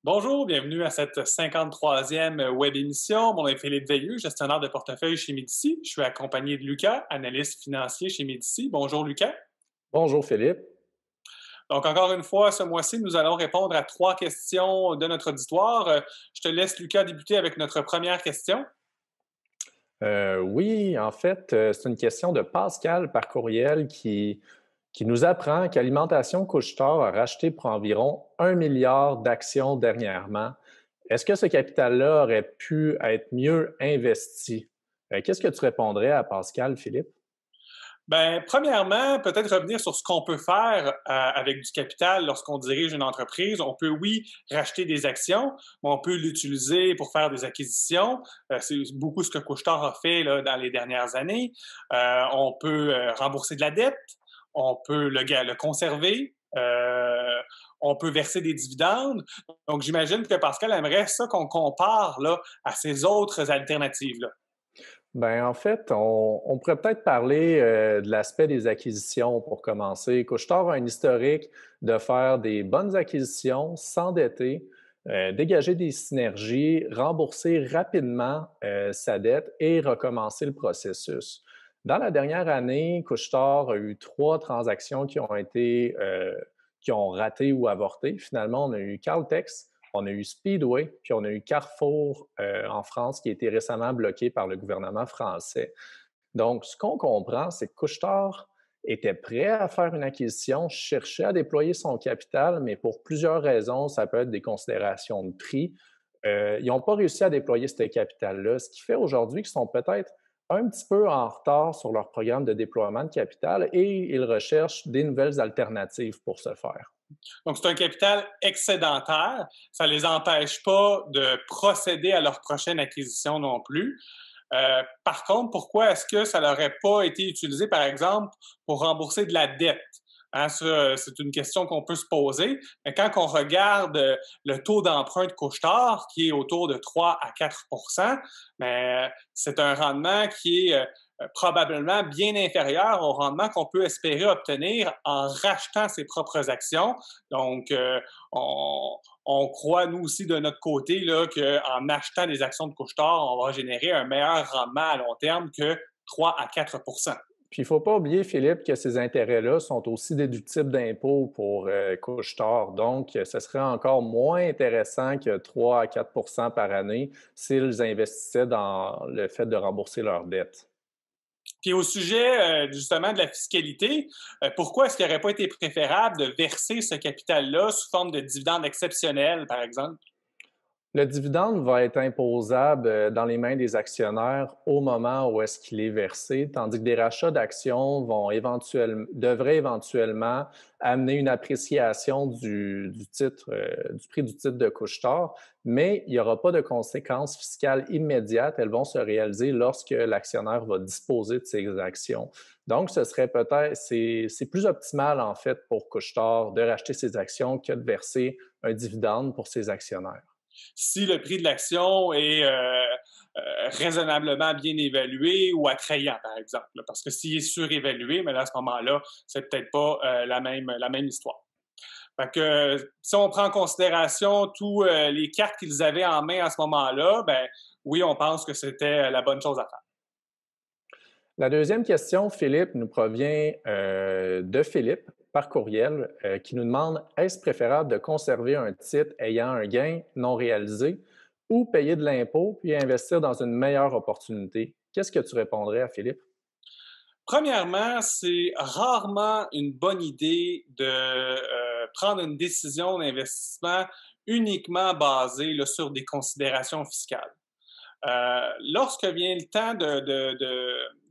Bonjour, bienvenue à cette 53e web émission. Mon nom est Philippe Veilleux, gestionnaire de portefeuille chez Médici. Je suis accompagné de Lucas, analyste financier chez Médici. Bonjour Lucas. Bonjour Philippe. Donc encore une fois, ce mois-ci, nous allons répondre à trois questions de notre auditoire. Je te laisse Lucas débuter avec notre première question. Oui, en fait, c'est une question de Pascal par courriel qui nous apprend qu'Alimentation Couche-Tard a racheté pour environ 1 milliard d'actions dernièrement. Est-ce que ce capital-là aurait pu être mieux investi? Qu'est-ce que tu répondrais à Pascal, Philippe? Ben, premièrement, peut-être revenir sur ce qu'on peut faire avec du capital lorsqu'on dirige une entreprise. On peut, oui, racheter des actions, mais on peut l'utiliser pour faire des acquisitions. C'est beaucoup ce que Couche-Tard a fait là, dans les dernières années. On peut rembourser de la dette, on peut le conserver, on peut verser des dividendes. Donc, j'imagine que Pascal aimerait ça qu'on compare là, à ces autres alternatives-là. Ben, en fait, on pourrait peut-être parler de l'aspect des acquisitions pour commencer. Couche-Tard a un historique de faire des bonnes acquisitions, s'endetter, dégager des synergies, rembourser rapidement sa dette et recommencer le processus. Dans la dernière année, Couche-Tard a eu 3 transactions qui ont raté ou avorté. Finalement, on a eu Caltex, on a eu Speedway, puis on a eu Carrefour en France qui a été récemment bloqué par le gouvernement français. Donc, ce qu'on comprend, c'est que Couche-Tard était prêt à faire une acquisition, cherchait à déployer son capital, mais pour plusieurs raisons, ça peut être des considérations de prix. Ils n'ont pas réussi à déployer ce capital-là, ce qui fait aujourd'hui qu'ils sont peut-être un petit peu en retard sur leur programme de déploiement de capital et ils recherchent des nouvelles alternatives pour ce faire. Donc, c'est un capital excédentaire. Ça ne les empêche pas de procéder à leur prochaine acquisition non plus. Par contre, pourquoi est-ce que ça n'aurait pas été utilisé, par exemple, pour rembourser de la dette? Hein, ça, c'est une question qu'on peut se poser. Mais quand on regarde le taux d'emprunt de Couche-Tard, qui est autour de 3 à 4 mais c'est un rendement qui est probablement bien inférieur au rendement qu'on peut espérer obtenir en rachetant ses propres actions. Donc, on croit, nous aussi, de notre côté, là, qu'en achetant des actions de Couche-Tard, on va générer un meilleur rendement à long terme que 3 à 4. Puis il ne faut pas oublier, Philippe, que ces intérêts-là sont aussi déductibles d'impôts pour Couche-Tard. Donc, ce serait encore moins intéressant que 3 à 4 par année s'ils investissaient dans le fait de rembourser leurs dettes. Puis au sujet justement de la fiscalité, pourquoi est-ce qu'il n'aurait pas été préférable de verser ce capital-là sous forme de dividendes exceptionnels, par exemple? Le dividende va être imposable dans les mains des actionnaires au moment où est-ce qu'il est versé, tandis que des rachats d'actions devraient éventuellement amener une appréciation du titre, du prix du titre de Couche-Tard, mais il n'y aura pas de conséquences fiscales immédiates. Elles vont se réaliser lorsque l'actionnaire va disposer de ses actions. Donc, ce serait peut-être, c'est plus optimal en fait pour Couche-Tard de racheter ses actions que de verser un dividende pour ses actionnaires. Si le prix de l'action est raisonnablement bien évalué ou attrayant, par exemple. Là. Parce que s'il est surévalué, mais là, à ce moment-là, c'est peut-être pas la même histoire. Fait que si on prend en considération tous les cartes qu'ils avaient en main à ce moment-là, ben oui, on pense que c'était la bonne chose à faire. La deuxième question, Philippe, nous provient de Philippe par courriel qui nous demande est-ce préférable de conserver un titre ayant un gain non réalisé ou payer de l'impôt puis investir dans une meilleure opportunité? Qu'est-ce que tu répondrais à Philippe? Premièrement, c'est rarement une bonne idée de prendre une décision d'investissement uniquement basée là, sur des considérations fiscales. Lorsque vient le temps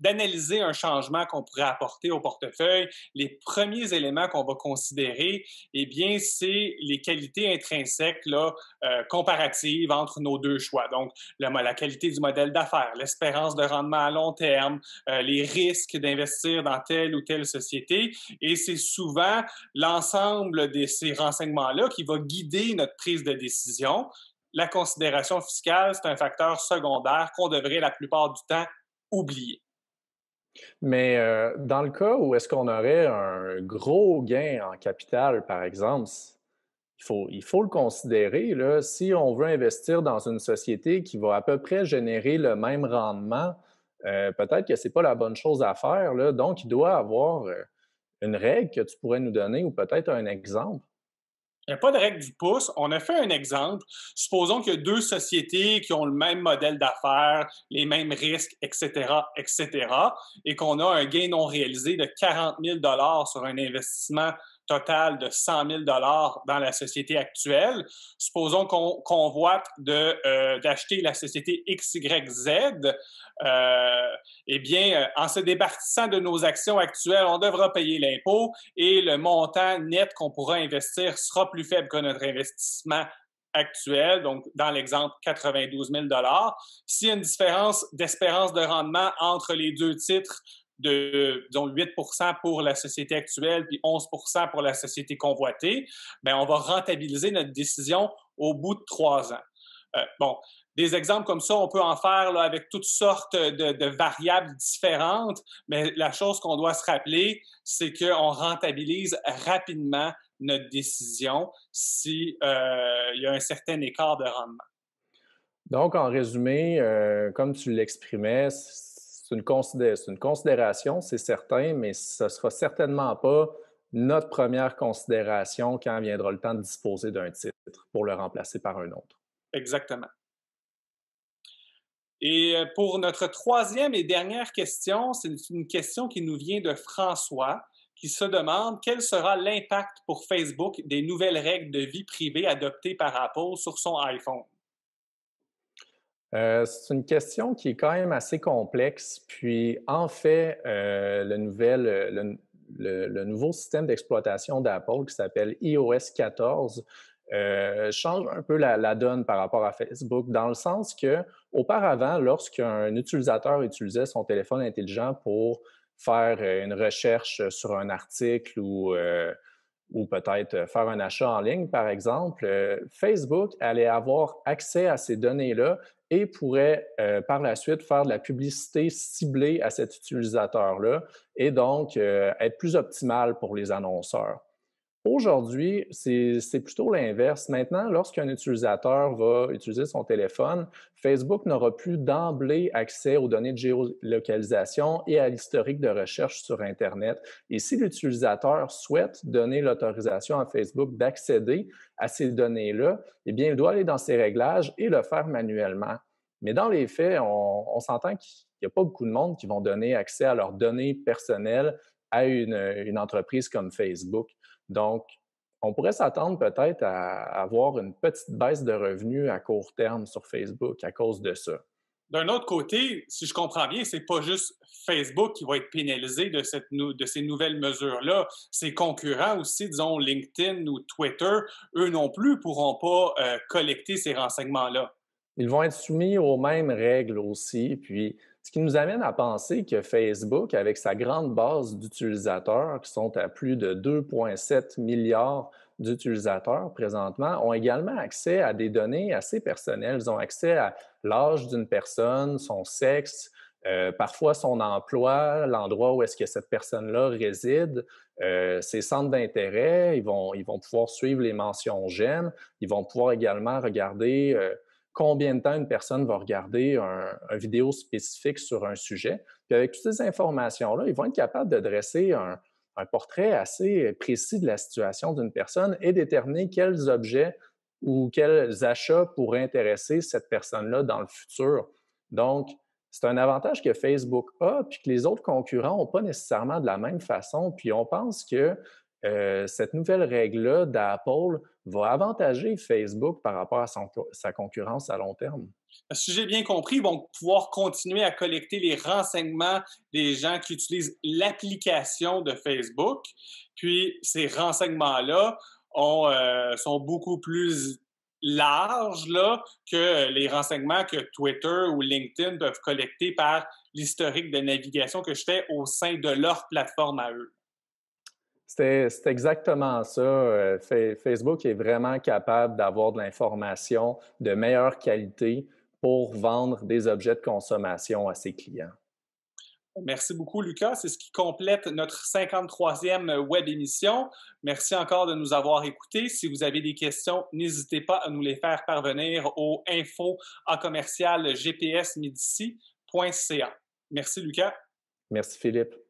d'analyser un changement qu'on pourrait apporter au portefeuille, les premiers éléments qu'on va considérer, eh bien, c'est les qualités intrinsèques là, comparatives entre nos deux choix. Donc, la qualité du modèle d'affaires, l'espérance de rendement à long terme, les risques d'investir dans telle ou telle société. Et c'est souvent l'ensemble de ces renseignements-là qui va guider notre prise de décision. La considération fiscale, c'est un facteur secondaire qu'on devrait la plupart du temps oublier. Mais dans le cas où est-ce qu'on aurait un gros gain en capital, par exemple, il faut le considérer, là. Si on veut investir dans une société qui va à peu près générer le même rendement, peut-être que c'est pas la bonne chose à faire, là. Donc, il doit avoir, une règle que tu pourrais nous donner ou peut-être un exemple? Il n'y a pas de règle du pouce. On a fait un exemple. Supposons qu'il y a deux sociétés qui ont le même modèle d'affaires, les mêmes risques, etc., etc., et qu'on a un gain non réalisé de 40 000 sur un investissement total de 100 000 dans la société actuelle. Supposons qu'on convoite d'acheter la société XYZ. Eh bien, en se débarrassant de nos actions actuelles, on devra payer l'impôt et le montant net qu'on pourra investir sera plus faible que notre investissement actuel, donc dans l'exemple 92 000 S'il y a une différence d'espérance de rendement entre les deux titres de, disons, 8 pour la société actuelle puis 11 pour la société convoitée, bien, on va rentabiliser notre décision au bout de 3 ans. Bon, des exemples comme ça, on peut en faire là, avec toutes sortes de variables différentes, mais la chose qu'on doit se rappeler, c'est qu'on rentabilise rapidement notre décision si il y a un certain écart de rendement. Donc, en résumé, comme tu l'exprimais, c'est une considération, c'est certain, mais ce ne sera certainement pas notre première considération quand viendra le temps de disposer d'un titre pour le remplacer par un autre. Exactement. Et pour notre troisième et dernière question, c'est une question qui nous vient de François, qui se demande quel sera l'impact pour Facebook des nouvelles règles de vie privée adoptées par Apple sur son iPhone. C'est une question qui est quand même assez complexe. Puis, en fait, le nouveau système d'exploitation d'Apple qui s'appelle iOS 14 change un peu la donne par rapport à Facebook, dans le sens que auparavant, lorsqu'un utilisateur utilisait son téléphone intelligent pour faire une recherche sur un article ou peut-être faire un achat en ligne, par exemple, Facebook allait avoir accès à ces données-là et pourrait par la suite faire de la publicité ciblée à cet utilisateur-là et donc être plus optimal pour les annonceurs. Aujourd'hui, c'est plutôt l'inverse. Maintenant, lorsqu'un utilisateur va utiliser son téléphone, Facebook n'aura plus d'emblée accès aux données de géolocalisation et à l'historique de recherche sur Internet. Et si l'utilisateur souhaite donner l'autorisation à Facebook d'accéder à ces données-là, eh bien, il doit aller dans ses réglages et le faire manuellement. Mais dans les faits, on s'entend qu'il n'y a pas beaucoup de monde qui vont donner accès à leurs données personnelles à une entreprise comme Facebook. Donc, on pourrait s'attendre peut-être à avoir une petite baisse de revenus à court terme sur Facebook à cause de ça. D'un autre côté, si je comprends bien, c'est pas juste Facebook qui va être pénalisé de ces nouvelles mesures-là. Ses concurrents aussi, disons LinkedIn ou Twitter, eux non plus pourront pas collecter ces renseignements-là. Ils vont être soumis aux mêmes règles aussi. Puis, ce qui nous amène à penser que Facebook, avec sa grande base d'utilisateurs, qui sont à plus de 2,7 milliards d'utilisateurs présentement, ont également accès à des données assez personnelles. Ils ont accès à l'âge d'une personne, son sexe, parfois son emploi, l'endroit où est-ce que cette personne-là réside, ses centres d'intérêt. Ils vont pouvoir suivre les mentions j'aime. Ils vont pouvoir également regarder combien de temps une personne va regarder un vidéo spécifique sur un sujet. Puis avec toutes ces informations-là, ils vont être capables de dresser un portrait assez précis de la situation d'une personne et déterminer quels objets ou quels achats pourraient intéresser cette personne-là dans le futur. Donc, c'est un avantage que Facebook a, puis que les autres concurrents n'ont pas nécessairement de la même façon. Puis on pense que cette nouvelle règle-là d'Apple va avantager Facebook par rapport à sa concurrence à long terme. Si j'ai bien compris, ils vont pouvoir continuer à collecter les renseignements des gens qui utilisent l'application de Facebook. Puis ces renseignements-là sont beaucoup plus larges là, que les renseignements que Twitter ou LinkedIn peuvent collecter par l'historique de navigation que je fais au sein de leur plateforme à eux. C'est exactement ça. Facebook est vraiment capable d'avoir de l'information de meilleure qualité pour vendre des objets de consommation à ses clients. Merci beaucoup, Lucas. C'est ce qui complète notre 53e web émission. Merci encore de nous avoir écoutés. Si vous avez des questions, n'hésitez pas à nous les faire parvenir au info@gpsmedici.ca. Merci, Lucas. Merci, Philippe.